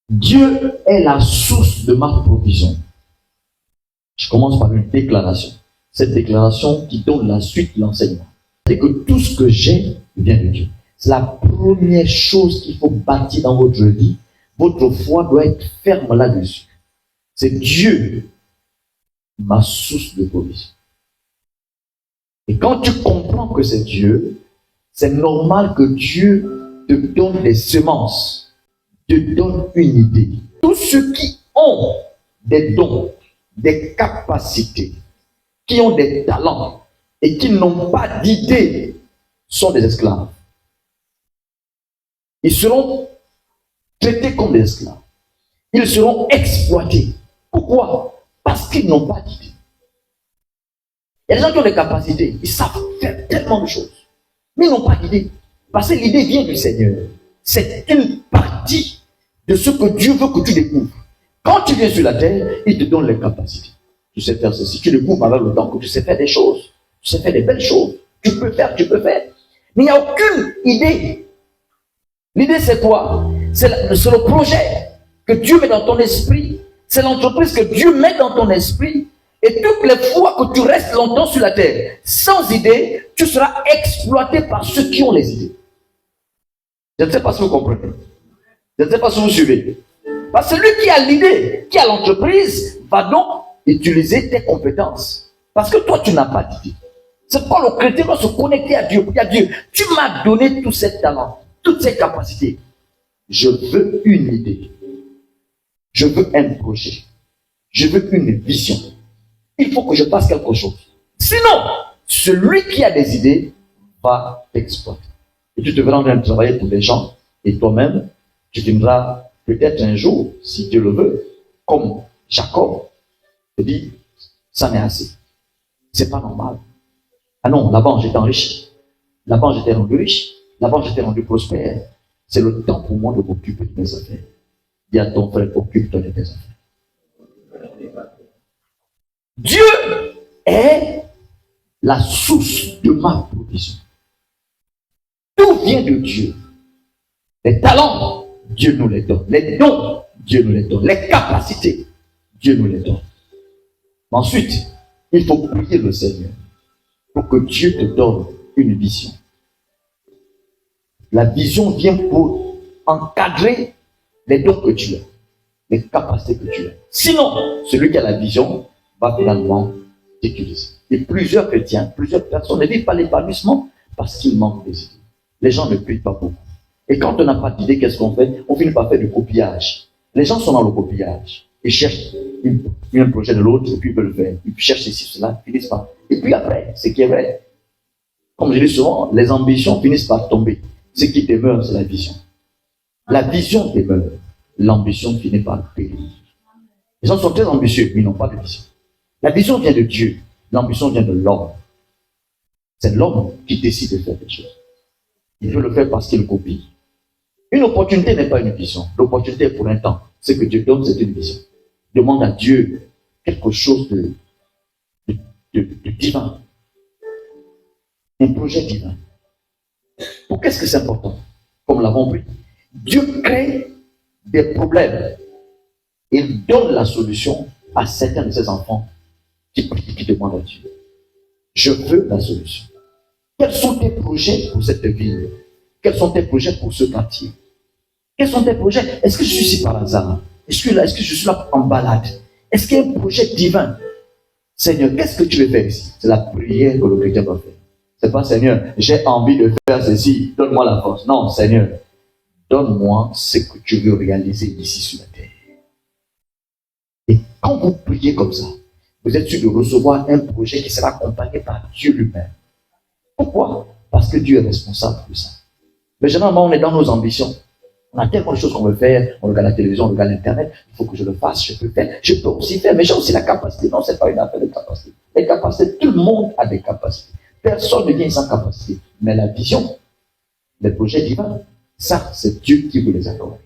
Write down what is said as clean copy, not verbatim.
Dieu est la source de ma provision. Je commence par une déclaration. Cette déclaration qui donne la suite de l'enseignement. C'est que tout ce que j'ai vient de Dieu. C'est la première chose qu'il faut bâtir dans votre vie. Votre foi doit être ferme là-dessus. C'est Dieu, ma source de provision. Et quand tu comprends que c'est Dieu, c'est normal que Dieu te donne des semences, te donne une idée. Tous ceux qui ont des dons, des capacités, qui ont des talents et qui n'ont pas d'idée sont des esclaves. Ils seront traités comme des esclaves. Ils seront exploités. Pourquoi? Parce qu'ils n'ont pas d'idée. Il y a des gens qui ont des capacités, ils savent faire tellement de choses, mais ils n'ont pas d'idée. Parce que l'idée vient du Seigneur. C'est une partie de ce que Dieu veut que tu découvres. Quand tu viens sur la terre, il te donne les capacités. Tu sais faire ceci. Tu découvres avec le temps que tu sais faire des choses. Tu sais faire des belles choses. Tu peux faire. Mais il n'y a aucune idée. L'idée, c'est quoi? C'est le projet que Dieu met dans ton esprit. C'est l'entreprise que Dieu met dans ton esprit. Et toutes les fois que tu restes longtemps sur la terre, sans idée, tu seras exploité par ceux qui ont les idées. Je ne sais pas si vous comprenez. Je ne sais pas si vous suivez. Parce que celui qui a l'idée, qui a l'entreprise, va donc utiliser tes compétences. Parce que toi, tu n'as pas d'idée. C'est pourquoi le chrétien doit se connecter à Dieu. Pour dire, Dieu, tu m'as donné tous ces talents, toutes ces capacités. Je veux une idée. Je veux un projet. Je veux une vision. Il faut que je fasse quelque chose. Sinon, celui qui a des idées va t'exploiter. Et tu te verras en train de travailler pour des gens. Et toi-même, tu viendras peut-être un jour, si Dieu le veut, comme Jacob, te dit, ça m'est assez. C'est pas normal. Ah non, là-bas j'étais enrichi. Là-bas j'étais rendu riche. Là-bas j'étais rendu prospère. C'est le temps pour moi de m'occuper de mes affaires. Dis à ton frère, occupe-toi de tes affaires. Dieu est la source de ma provision. Tout vient de Dieu. Les talents, Dieu nous les donne. Les dons, Dieu nous les donne. Les capacités, Dieu nous les donne. Ensuite, il faut prier le Seigneur pour que Dieu te donne une vision. La vision vient pour encadrer les dons que tu as, les capacités que tu as. Sinon, celui qui a la vision va finalement t'utiliser. Et plusieurs chrétiens, plusieurs personnes ne vivent pas l'épanouissement parce qu'ils manquent des idées. Les gens ne prient pas beaucoup. Et quand on n'a pas d'idée, qu'est-ce qu'on fait? On finit par faire du copiage. Les gens sont dans le copiage. Ils cherchent un projet de l'autre et puis ils veulent le faire. Ils cherchent ceci, cela, ils finissent par. Et puis après, ce qui est vrai, comme je dis souvent, les ambitions finissent par tomber. Ce qui demeure, c'est la vision. La vision demeure. L'ambition finit par périr. Les gens sont très ambitieux, mais ils n'ont pas de vision. La vision vient de Dieu. L'ambition vient de l'homme. C'est l'homme qui décide de faire des choses. Il veut le faire parce qu'il copie. Une opportunité n'est pas une vision. L'opportunité est pour un temps. Ce que Dieu donne, c'est une vision. Demande à Dieu quelque chose de divin. Un projet divin. Pour qu'est-ce que c'est important? Comme l'avons pris. Dieu crée des problèmes. Il donne la solution à certains de ses enfants qui demandent à Dieu. Je veux la solution. Quels sont tes projets pour cette ville? Quels sont tes projets pour ce quartier? Quels sont tes projets? Est-ce que je suis ici par hasard? Est-ce que je suis là en balade? Est-ce qu'il y a un projet divin? Seigneur, qu'est-ce que tu veux faire ici? C'est la prière que le chrétien doit faire. C'est pas Seigneur, j'ai envie de faire ceci, donne-moi la force. Non, Seigneur, donne-moi ce que tu veux réaliser ici sur la terre. Et quand vous priez comme ça, vous êtes sûr de recevoir un projet qui sera accompagné par Dieu lui-même. Pourquoi? Parce que Dieu est responsable de ça. Mais généralement, on est dans nos ambitions. On a tellement de choses qu'on veut faire. On regarde la télévision, on regarde l'internet. Il faut que je le fasse, je peux faire. Je peux aussi faire, mais j'ai aussi la capacité. Non, ce n'est pas une affaire de capacité. Les capacités, tout le monde a des capacités. Personne ne vient sans capacité. Mais la vision, les projets divins, ça, c'est Dieu qui vous les accorde.